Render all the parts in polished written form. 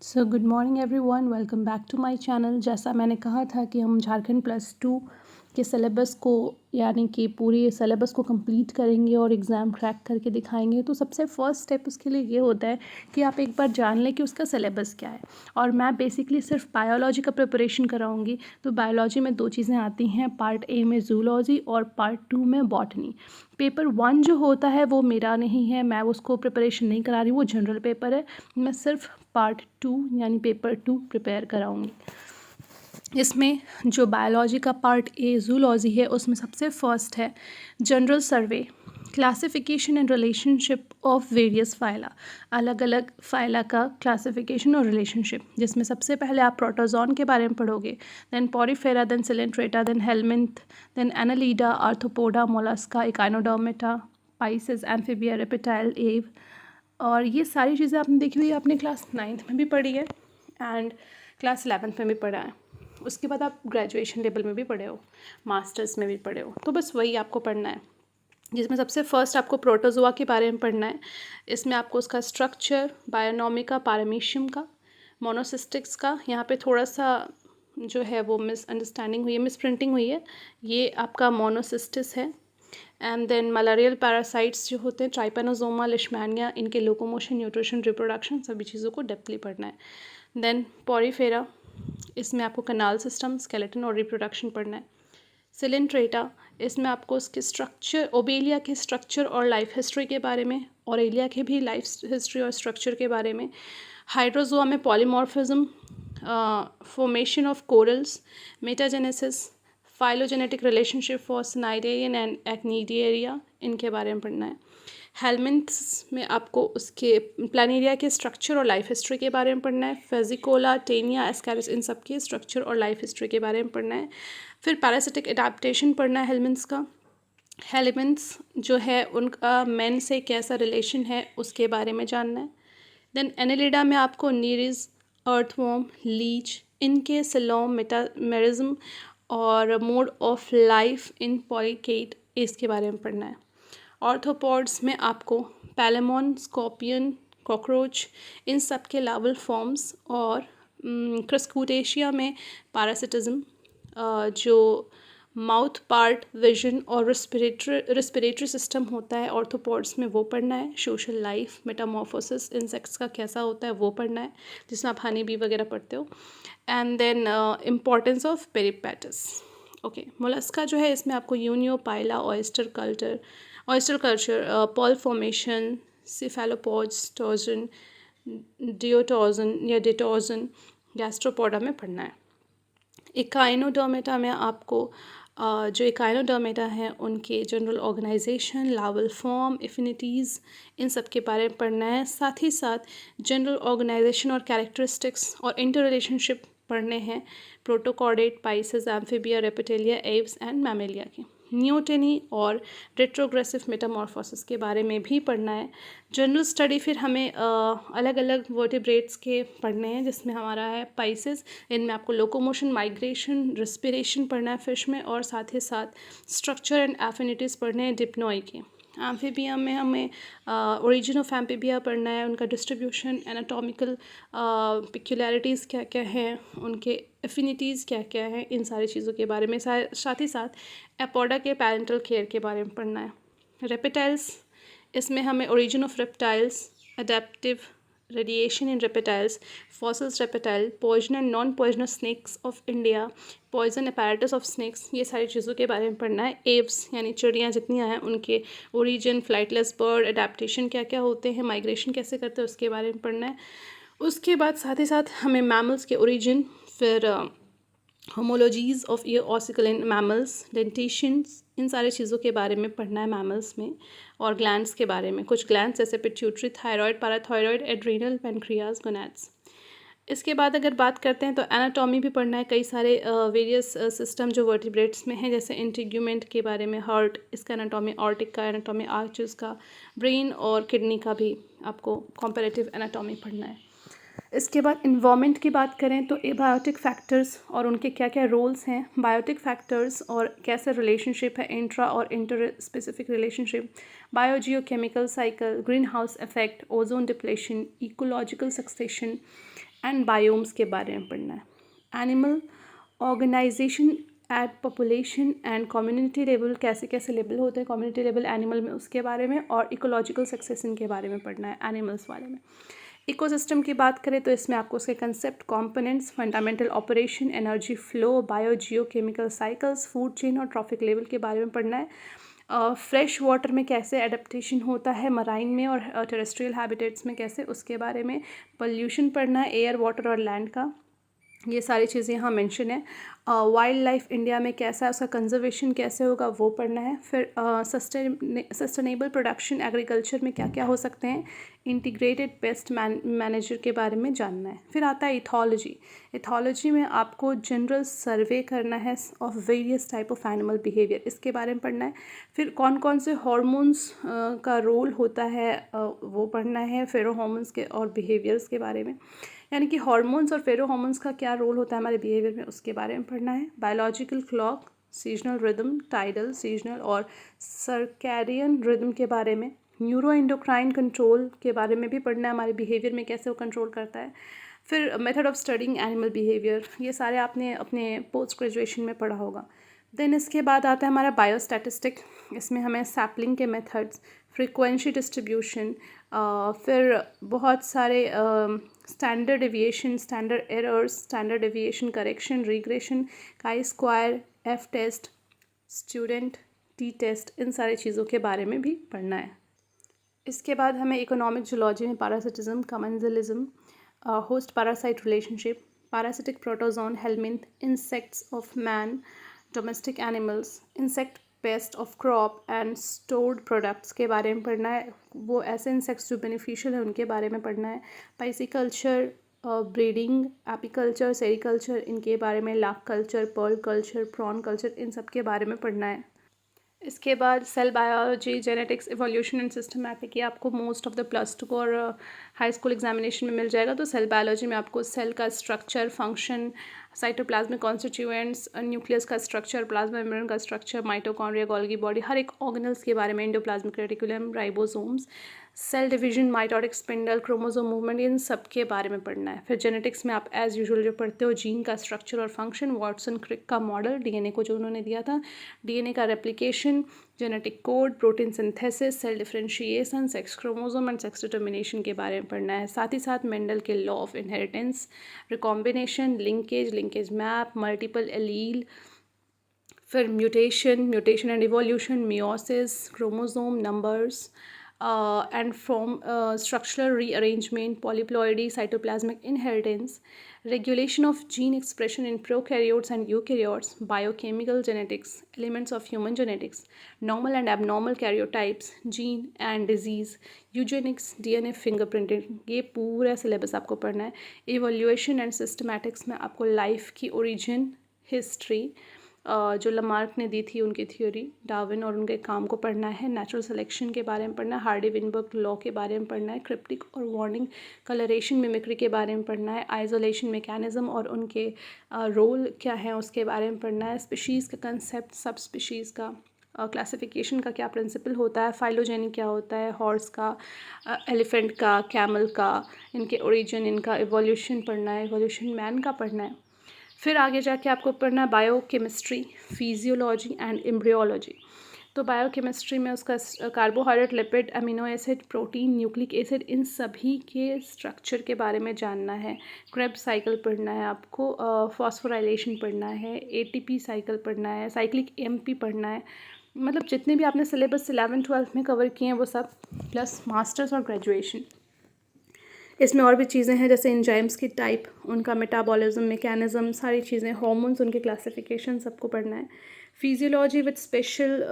So good morning everyone, welcome back to my channel. जैसा मैंने कहा था कि हम झारखंड +2 के सिलेबस को यानी कि पूरी सिलेबस को कंप्लीट करेंगे और एग्ज़ाम क्रैक करके दिखाएंगे। तो सबसे फर्स्ट स्टेप उसके लिए ये होता है कि आप एक बार जान लें कि उसका सिलेबस क्या है। और मैं बेसिकली सिर्फ बायोलॉजी का प्रिपरेशन कराऊंगी। तो बायोलॉजी में दो चीज़ें आती हैं, पार्ट ए में जूलॉजी और पार्ट 2 में बॉटनी। पेपर 1 जो होता है वो मेरा नहीं है, मैं उसको प्रिपरेशन नहीं करा रही हूँ, वो जनरल पेपर है। मैं सिर्फ पार्ट 2 यानी पेपर 2 प्रिपेयर कराऊंगी। इसमें जो बायोलॉजी का पार्ट ए जूलॉजी है उसमें सबसे फर्स्ट है general survey, classification and relationship of various phyla. अलग अलग फाइला का क्लासिफिकेशन और रिलेशनशिप, जिसमें सबसे पहले आप प्रोटोजोन के बारे में पढ़ोगे, then Porifera, then Coelenterata, then Helminth, then Annelida, Arthropoda, Mollusca, Echinodermata, Pisces, Amphibia, reptile, Aves. और ये सारी चीज़ें आपने देखी हुई है, आपने क्लास 9th में भी पढ़ी है एंड क्लास 11th में भी पढ़ा है। उसके बाद आप ग्रेजुएशन लेवल में भी पढ़े हो, मास्टर्स में भी पढ़े हो, तो बस वही आपको पढ़ना है। जिसमें सबसे फर्स्ट आपको प्रोटोजोआ के बारे में पढ़ना है। इसमें आपको उसका स्ट्रक्चर, बायोनॉमिका, पारामीशियम का, मोनोसिस्टिक्स का, यहाँ पे थोड़ा सा जो है वो मिसअंडरस्टैंडिंग हुई है, मिसप्रिंटिंग हुई है, ये आपका मोनोसिस्टिस है। एंड देन मलेरियल पैरासाइट्स जो होते हैं, ट्राइपेनोसोमा, लिशमैनिया, इनके लोकोमोशन, न्यूट्रिशन, रिप्रोडक्शन, सभी चीज़ों को डेप्थली पढ़ना है। देन पॉरीफेरा, इसमें आपको कनाल सिस्टम, स्केलेटन और रिप्रोडक्शन पढ़ना है। सिलेंट्रेटा, इसमें आपको उसके स्ट्रक्चर, ओबेलिया के स्ट्रक्चर और लाइफ हिस्ट्री के बारे में, ऑरेलिया के भी लाइफ हिस्ट्री और स्ट्रक्चर के बारे में। हाइड्रोजोआ में polymorphism, formation of corals, metagenesis, phylogenetic relationship for cnidarian and acnidaria, इनके बारे में पढ़ना है। हेलमिंथ्स में आपको उसके प्लानेरिया के स्ट्रक्चर और लाइफ हिस्ट्री के बारे में पढ़ना है। फेजिकोला, टेनिया, एस्कैरिस, इन सब के स्ट्रक्चर और लाइफ हिस्ट्री के बारे में पढ़ना है। फिर पैरासिटिक एडाप्टेशन पढ़ना है हेलमिंथ्स का। हेलमिंथ्स जो है उनका मैन से कैसा रिलेशन है उसके बारे में जानना है। देन एनेलिडा में आपको नीरिस, अर्थवॉर्म, लीच, इनके सिलोम, मेटामेरिज्म और mode of life in Pulicat, इसके बारे में पढ़ना है। ऑर्थोपॉड्स में आपको पैलेमॉन, स्कॉर्पियन, कॉकरोच, इन सब के लार्वल फॉर्म्स, और क्रस्कूटेशिया में पैरासिटिज्म, जो माउथ पार्ट, विजन और रेस्पिरेटरी सिस्टम होता है ऑर्थोपॉड्स में, वो पढ़ना है। सोशल लाइफ, मेटामॉर्फोसिस इंसेक्ट्स का कैसा होता है वो पढ़ना है, जिसमें आप हनी बी वगैरह पढ़ते हो। And then importance of peripatus. Okay, mollusca जो है इसमें आपको unio, pila, oyster culture, pearl formation, cephalopods, torsion, detorsion या डिटॉर्जन, गैस्ट्रोपोडा में पढ़ना है। इकाइनोडर्मेटा में आपको जो इकाइनोडर्मेटा हैं उनके general organisation, larval form, affinities, इन सब के बारे में पढ़ना है। साथ ही साथ जनरल ऑर्गेनाइजेशन और कैरेक्टरिस्टिक्स और इंटर रिलेशनशिप पढ़ने हैं, protochordate, Pisces, amphibia, reptilia, Aves and Mammalia के। न्यूटेनी और रेट्रोग्रेसिव मेटामॉर्फोसिस के बारे में भी पढ़ना है। जनरल स्टडी फिर हमें अलग अलग वर्टिब्रेट्स के पढ़ने हैं, जिसमें हमारा है पाइसेस, इनमें आपको लोकोमोशन, माइग्रेशन, रेस्पिरेशन पढ़ना है फिश में, और साथ ही साथ स्ट्रक्चर एंड एफिनिटीज़ पढ़ने हैं डिप्नोई के। एम्फीबिया में हमें ओरिजिन ऑफ एम्फीबिया पढ़ना है, उनका डिस्ट्रीब्यूशन, एनाटॉमिकल पिक्युलैरिटीज़ क्या क्या हैं, उनके एफिनिटीज़ क्या क्या हैं, इन सारी चीज़ों के बारे में। साथ ही साथ एपोडा के पैरेंटल केयर के बारे में पढ़ना है। रेप्टाइल्स, इसमें हमें origin of reptiles, adaptive radiation in reptiles, fossils reptile, poison and non poisonous snakes of India, poison apparatus of snakes, ये सारी चीज़ों के बारे में पढ़ना है। एव्स यानी चिड़ियाँ जितनी हैं उनके ओरिजिन, फ्लाइटलेस बर्ड, अडेप्टेशन क्या क्या होते हैं, माइग्रेशन कैसे करते हैं, उसके बारे में पढ़ना है। उसके बाद साथ ही साथ हमें मैमल्स के ओरिजिन, फिर homologies of ear ossicle in mammals, dentitions, इन सारी चीज़ों के बारे में पढ़ना है मैमल्स में। और ग्लैंड्स के बारे में, कुछ ग्लैंड्स जैसे pituitary, thyroid, parathyroid, adrenal, pancreas, gonads. इसके बाद अगर बात करते हैं तो एनाटॉमी भी पढ़ना है, कई सारे वेरियस सिस्टम जो वर्टिब्रेट्स में हैं, जैसे इंटीग्यूमेंट के बारे में, हार्ट, इसका एनाटॉमी, आर्टिक का एनाटॉमी, आर्चेस का, ब्रेन और किडनी का भी आपको कॉम्पैरेटिव एनाटॉमी पढ़ना है। इसके बाद इन्वायरमेंट की बात करें तो एबायोटिक फैक्टर्स और उनके क्या क्या रोल्स हैं, बायोटिक फैक्टर्स और कैसे रिलेशनशिप है, इंट्रा और inter specific relationship, biogeochemical cycle, greenhouse effect, ozone depletion, ecological succession, and biomes के बारे में पढ़ना है। Animal organisation at population and community level, कैसे कैसे लेवल होते हैं कम्युनिटी लेवल एनिमल में, उसके बारे में, और इकोलॉजिकल सक्सेशन के बारे में पढ़ना है एनिमल्स वाले में। इकोसिस्टम की बात करें तो इसमें आपको उसके concept, components, fundamental operation, energy flow, biogeochemical cycles, food chain और ट्रॉफिक लेवल के बारे में पढ़ना है। फ्रेश वाटर में कैसे एडेप्टेशन होता है, मराइन में और टेरेस्ट्रियल हैबिटेट्स में कैसे, उसके बारे में। पोल्यूशन पढ़ना है, एयर, वाटर और लैंड का, ये सारी चीज़ें यहाँ मेंशन है। वाइल्ड लाइफ इंडिया में कैसा है, उसका कंजर्वेशन कैसे होगा, वो पढ़ना है। फिर सस्टेनेबल प्रोडक्शन एग्रीकल्चर में क्या क्या हो सकते हैं, इंटीग्रेटेड पेस्ट मैनेजर के बारे में जानना है। फिर आता है इथोलॉजी। इथोलॉजी में आपको जनरल सर्वे करना है of various type of animal behaviour, इसके बारे में पढ़ना है। फिर कौन कौन से हॉर्मोन्स का रोल होता है वो पढ़ना है, फेरोमोन्स के और बिहेवियर्स के बारे में, यानी कि हार्मोन्स और फेरोमोन्स का क्या रोल होता है हमारे बिहेवियर में, उसके बारे में पढ़ना है। Biological clock, seasonal rhythm, tidal, seasonal और सर्कैडियन रिदम के बारे में। न्यूरो एंडोक्राइन कंट्रोल के बारे में भी पढ़ना है, हमारे बिहेवियर में कैसे वो कंट्रोल करता है। फिर method of studying animal behaviour, ये सारे आपने अपने पोस्ट ग्रेजुएशन में पढ़ा होगा। देन इसके बाद आता है हमारा बायोस्टैटिस्टिक, इसमें हमें सैपलिंग के मेथड्स, फ्रीक्वेंसी डिस्ट्रीब्यूशन, फिर बहुत सारे standard deviation, standard errors, standard deviation correction, regression, chi square, F test, student T test, इन सारी चीज़ों के बारे में भी पढ़ना है। इसके बाद हमें इकोनॉमिक जूलॉजी में parasitism, commensalism, host parasite relationship, parasitic protozoan, helminth, insects of man, domestic animals, insect pest of crop and stored products के बारे में पढ़ना है, वो ऐसे इंसेक्ट्स जो बेनिफिशियल है उनके बारे में पढ़ना है। पाइसिकल्चर, ब्रीडिंग, एपिकल्चर, सेरिकल्चर, इनके बारे में, lac culture, pearl culture, prawn culture, इन सब के बारे में पढ़ना है। इसके बाद cell biology, genetics, evolution and systematic, ये आपको मोस्ट ऑफ द +2 और हाई स्कूल एग्जामिनेशन में मिल जाएगा। तो सेल बायोलॉजी में आपको सेल का structure, function, cytoplasmic constituents, nucleus का स्ट्रक्चर, प्लाज्मा मेम्ब्रेन का स्ट्रक्चर, माइटोकॉन्ड्रिया, गोल्गी बॉडी, हर एक ऑर्गेनल्स के बारे में, endoplasmic reticulum, ribosomes, cell division, mitotic spindle, chromosome movement, इन सब के बारे में पढ़ना है। फिर जेनेटिक्स में आप एज यूजुअल जो पढ़ते हो, जीन का स्ट्रक्चर और फंक्शन, वाटसन क्रिक का मॉडल, डीएनए को जो उन्होंने दिया था, डीएनए का replication, genetic code, protein synthesis, cell differentiation, sex chromosome and sex determination के बारे में पढ़ना है। साथ ही साथ मेंडल के law of inheritance, recombination, linkage map, multiple allele, फिर mutation and evolution, meiosis, chromosome numbers and from structural rearrangement, polyploidy, cytoplasmic inheritance, regulation of gene expression in prokaryotes and eukaryotes, biochemical genetics, elements of human genetics, normal and abnormal karyotypes, gene and disease, eugenics, DNA fingerprinting, ये पूरा syllabus आपको पढ़ना है। Evolution and systematics में आपको life की origin, history, जो Lamarck ने दी थी उनकी थ्योरी, डार्विन और उनके काम को पढ़ना है। नेचुरल सिलेक्शन के बारे में पढ़ना है, हार्डी विनबर्ग लॉ के बारे में पढ़ना है, क्रिप्टिक और वार्निंग कलरेशन मिमिक्री के बारे में पढ़ना है, आइसोलेशन मैकेनिज्म और उनके रोल क्या है उसके बारे में पढ़ना है, स्पीशीज़ का कंसेप्ट, सब स्पीशीज़ का क्लासिफिकेशन का क्या प्रिंसिपल होता है, फाइलोजेनी क्या होता है, हॉर्स का, एलिफेंट का, कैमल का, इनके ओरिजिन, इनका इवोल्यूशन पढ़ना है, इवोल्यूशन मैन का पढ़ना है। फिर आगे जाके आपको पढ़ना है बायोकेमिस्ट्री, फिजियोलॉजी एंड एम्ब्रियोलॉजी। तो बायोकेमिस्ट्री में उसका carbohydrate, lipid, amino acid, protein, nucleic acid, इन सभी के स्ट्रक्चर के बारे में जानना है। क्रेब्स साइकिल पढ़ना है आपको, फॉस्फोराइलेशन पढ़ना है, एटीपी साइकिल पढ़ना है, साइक्लिक एमपी पढ़ना है। मतलब जितने भी आपने सिलेबस 11th-12th में कवर किए हैं वो सब, प्लस मास्टर्स और ग्रेजुएशन। इसमें और भी चीज़ें हैं जैसे एंजाइम्स की टाइप, उनका मेटाबॉलिज्म, मैकेनिज्म, सारी चीज़ें, हार्मोन्स, उनके क्लासिफिकेशन, सबको पढ़ना है। Physiology with special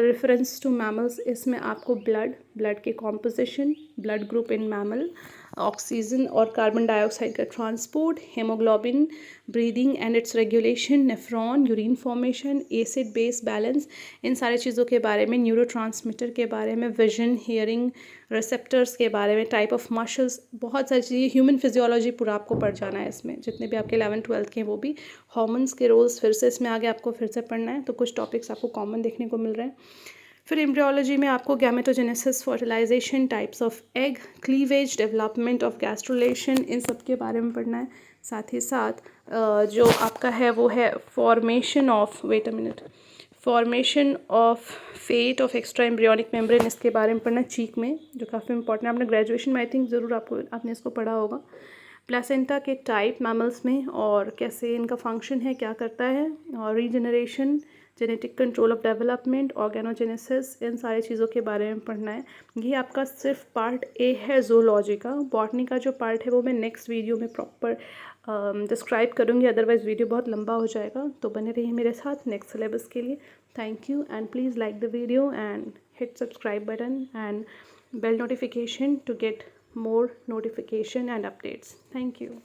reference to mammals, इसमें आपको ब्लड के composition, blood group in mammal, oxygen और कार्बन डाइऑक्साइड का transport, haemoglobin, breathing and its regulation, nephron, urine formation, acid base balance, इन सारी चीज़ों के बारे में, न्यूरोट्रांसमीटर के बारे में, विजन, हियरिंग, रिसेप्टर्स के बारे में, टाइप ऑफ मसल्स, बहुत सारी चीज़ें, ह्यूमन फिजियोलॉजी पूरा आपको पढ़ जाना है इसमें, जितने भी आपके 11th-12th के हैं वो भी। हार्मोन्स के रोल्स फिर से इसमें आगे आपको फिर से पढ़ना है, तो कुछ टॉपिक्स आपको कॉमन देखने को मिल रहे हैं। फिर एम्ब्रियोलॉजी में आपको gametogenesis, fertilization, types of egg, cleavage, development of gastrulation, इन सब के बारे में पढ़ना है। साथ ही साथ जो आपका है वो है formation of formation of fate of extra embryonic membrane, इसके बारे में पढ़ना है चीक में, जो काफ़ी इंपॉर्टेंट है। आपने ग्रेजुएशन में आई थिंक ज़रूर आपने इसको पढ़ा होगा। प्लेसेंटा के टाइप मैमल्स में और कैसे इनका फंक्शन है, क्या करता है, और regeneration, genetic control of development, organogenesis, इन सारी चीज़ों के बारे में पढ़ना है। ये आपका सिर्फ पार्ट ए है ज़ूलॉजी का। बॉटनी का जो पार्ट है वो मैं नेक्स्ट वीडियो में प्रॉपर डिस्क्राइब करूँगी, अदरवाइज़ वीडियो बहुत लंबा हो जाएगा। तो बने रहिए मेरे साथ नेक्स्ट सिलेबस के लिए। Thank you and please like the video and hit subscribe button and bell notification to get more notification and updates. Thank you.